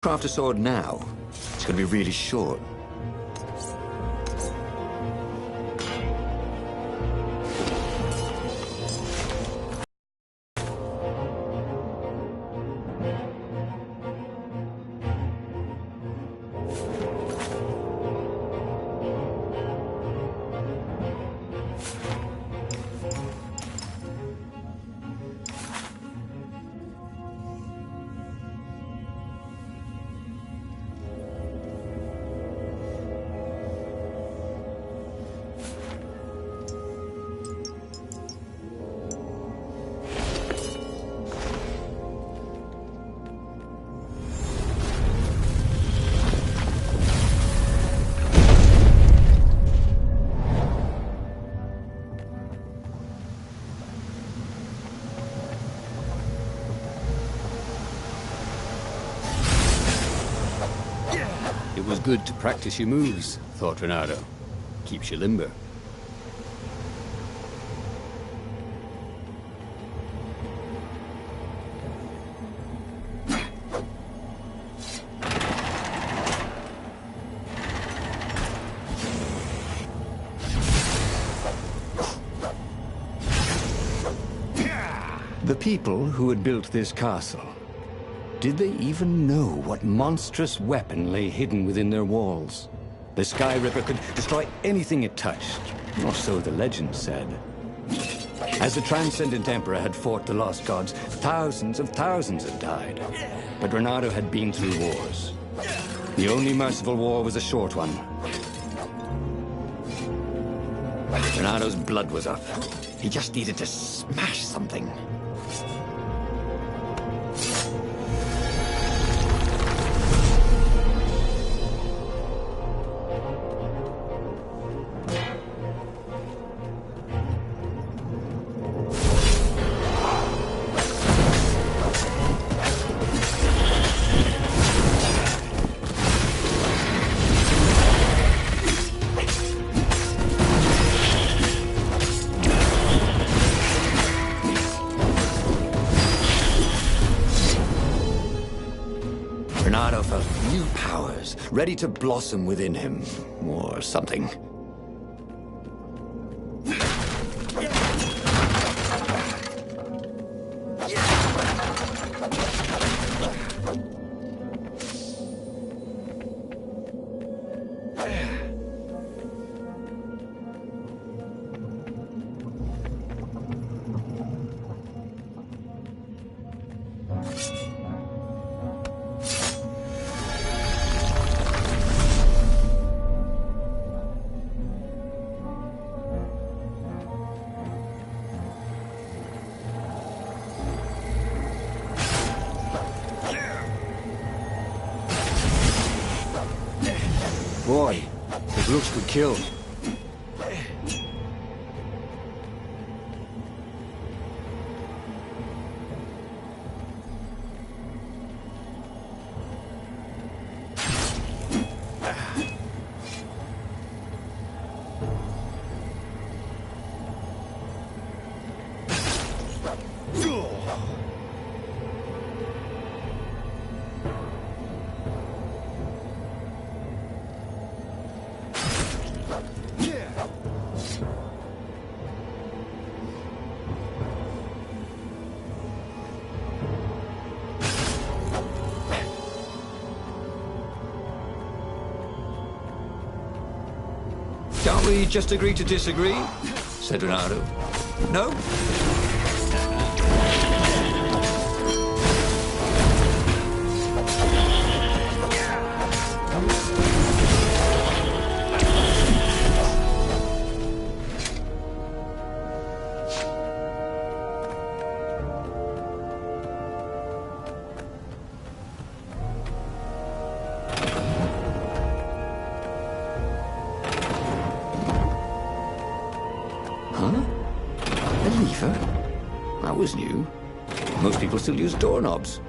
Craft a sword now. It's going to be really short. It was good to practice your moves, thought Renato. Keeps you limber. The people who had built this castle, did they even know what monstrous weapon lay hidden within their walls? The Sky Ripper could destroy anything it touched, or so the legend said. As the Transcendent Emperor had fought the Lost Gods, thousands of thousands had died. But Renato had been through wars. The only merciful war was a short one. Renato's blood was up. He just needed to smash something. Renato felt new powers ready to blossom within him, or something. Boy, his looks could kill. Can't we just agree to disagree? Said Renato. No? Huh? A lever? That was new. Most people still use doorknobs.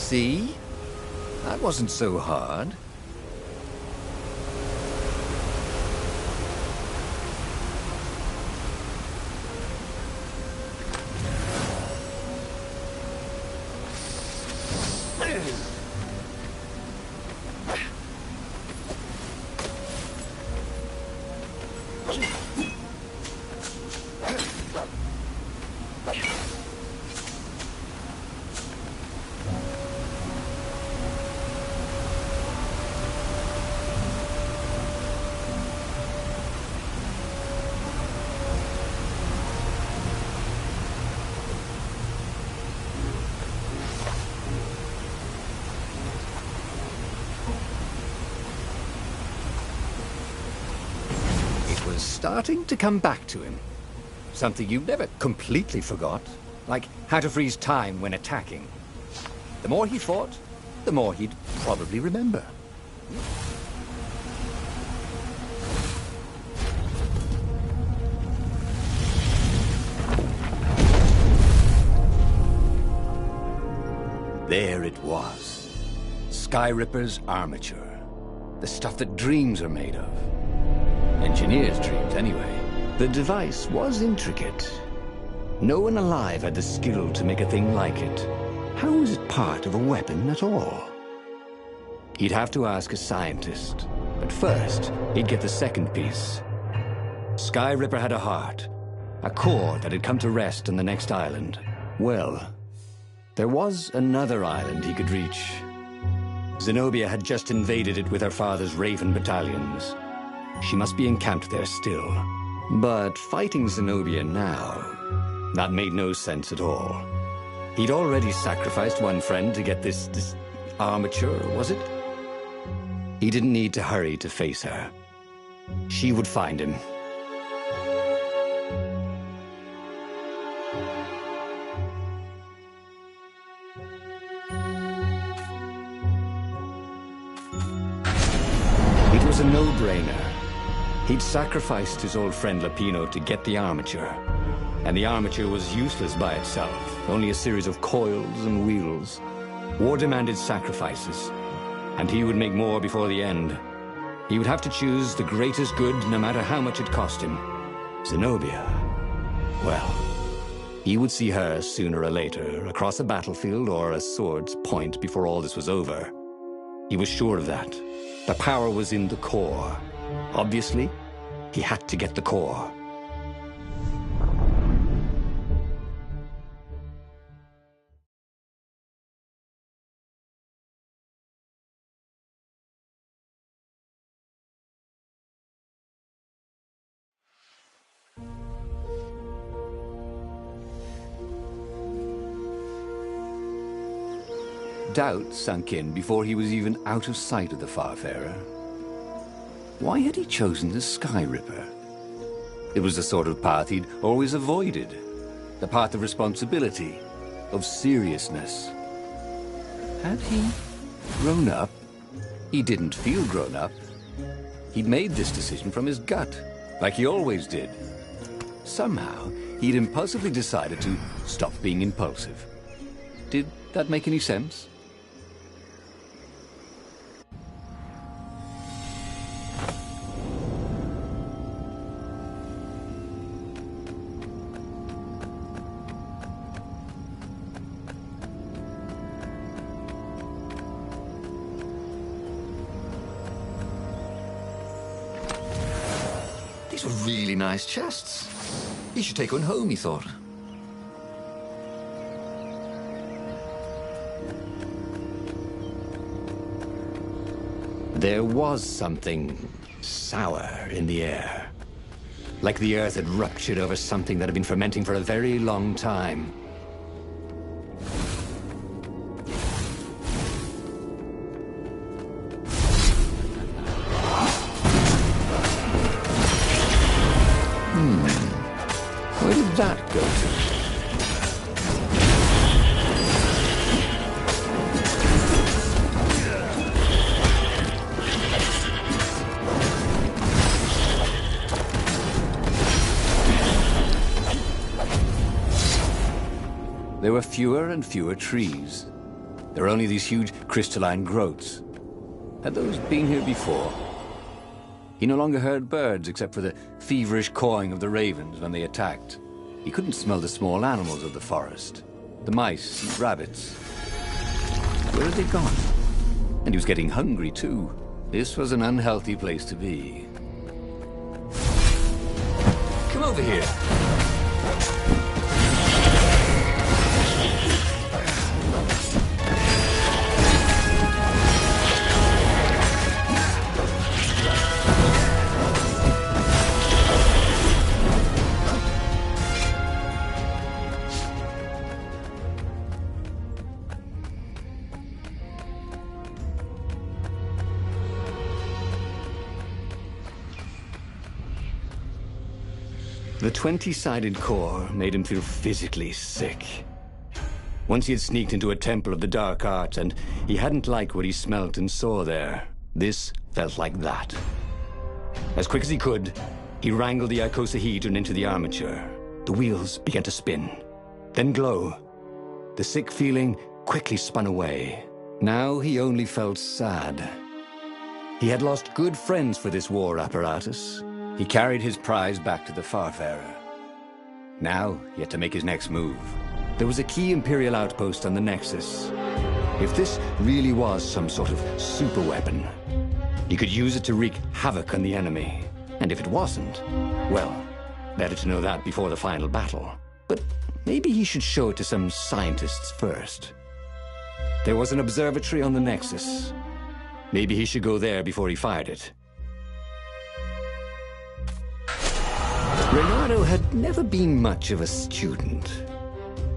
See? That wasn't so hard. Starting to come back to him. Something you never completely forgot. Like how to freeze time when attacking. The more he fought, the more he'd probably remember. There it was. Skyripper's armature. The stuff that dreams are made of. Engineers' dreams, anyway. The device was intricate. No one alive had the skill to make a thing like it. How was it part of a weapon at all? He'd have to ask a scientist. But first, he'd get the second piece. Skyripper had a heart. A core that had come to rest on the next island. Well, there was another island he could reach. Zenobia had just invaded it with her father's Raven battalions. She must be encamped there still. But fighting Zenobia now, that made no sense at all. He'd already sacrificed one friend to get this armature, was it? He didn't need to hurry to face her. She would find him. It was a no-brainer. He'd sacrificed his old friend Lapino to get the armature. And the armature was useless by itself, only a series of coils and wheels. War demanded sacrifices, and he would make more before the end. He would have to choose the greatest good, no matter how much it cost him. Zenobia. Well, he would see her sooner or later, across a battlefield or a sword's point before all this was over. He was sure of that. The power was in the core. Obviously, he had to get the core. Doubt sunk in before he was even out of sight of the Farfarer. Why had he chosen the Skyripper? It was the sort of path he'd always avoided. The path of responsibility, of seriousness. Had he grown up? He didn't feel grown up. He'd made this decision from his gut, like he always did. Somehow, he'd impulsively decided to stop being impulsive. Did that make any sense? These were really nice chests. He should take one home, he thought. There was something sour in the air. Like the earth had ruptured over something that had been fermenting for a very long time. Where did that go to? There were fewer and fewer trees. There are only these huge crystalline growths. Had those been here before? He no longer heard birds except for the feverish cawing of the ravens when they attacked. He couldn't smell the small animals of the forest. The mice and rabbits. Where had they gone? And he was getting hungry too. This was an unhealthy place to be. Come over here. The 20-sided core made him feel physically sick. Once he had sneaked into a temple of the dark arts, and he hadn't liked what he smelt and saw there. This felt like that. As quick as he could, he wrangled the icosahedron into the armature. The wheels began to spin, then glow. The sick feeling quickly spun away. Now he only felt sad. He had lost good friends for this war apparatus. He carried his prize back to the Farfarer. Now, he had to make his next move. There was a key Imperial outpost on the Nexus. If this really was some sort of super weapon, he could use it to wreak havoc on the enemy. And if it wasn't, well, better to know that before the final battle. But maybe he should show it to some scientists first. There was an observatory on the Nexus. Maybe he should go there before he fired it. Reynardo had never been much of a student.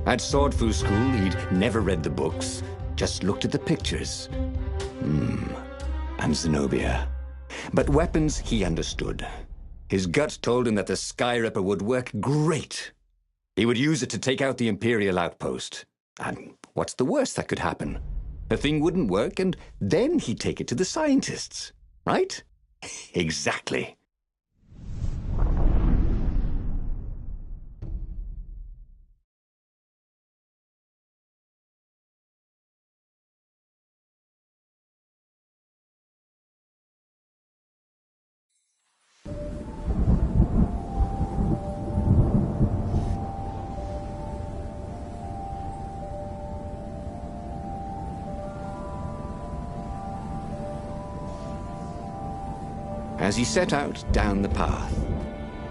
At Swordfu School, he'd never read the books, just looked at the pictures. And Zenobia. But weapons he understood. His gut told him that the Skyripper would work great. He would use it to take out the Imperial outpost. And what's the worst that could happen? The thing wouldn't work, and then he'd take it to the scientists. Right? Exactly. As he set out down the path,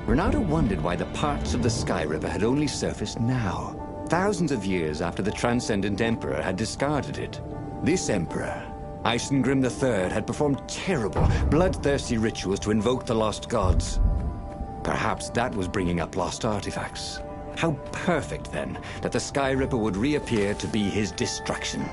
Reynardo wondered why the parts of the Skyripper had only surfaced now, thousands of years after the Transcendent Emperor had discarded it. This Emperor, Isengrim III, had performed terrible, bloodthirsty rituals to invoke the lost gods. Perhaps that was bringing up lost artifacts. How perfect, then, that the Skyripper would reappear to be his destruction.